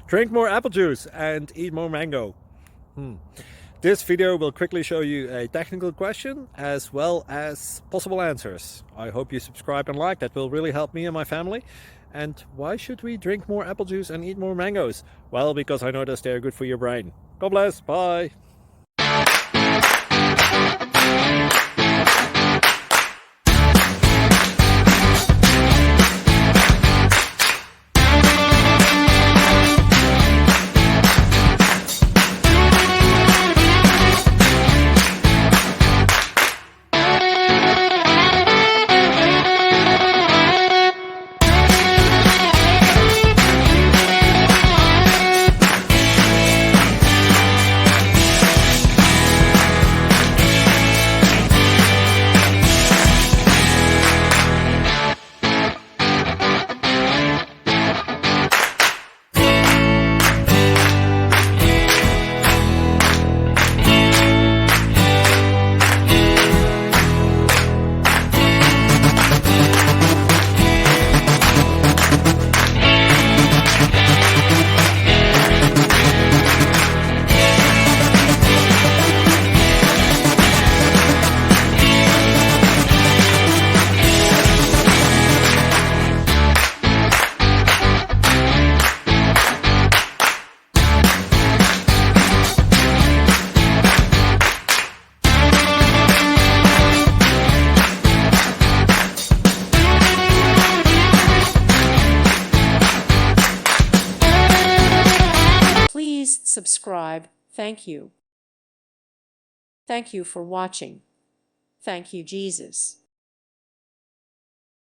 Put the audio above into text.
Drink more apple juice and eat more mango. This video will quickly show you a technical question as well as possible answers. I hope you subscribe and like, that will really help me and my family. And why should we drink more apple juice and eat more mangoes? Well, because I noticed they're good for your brain. God bless, bye! Please subscribe. Thank you. Thank you for watching. Thank you, Jesus.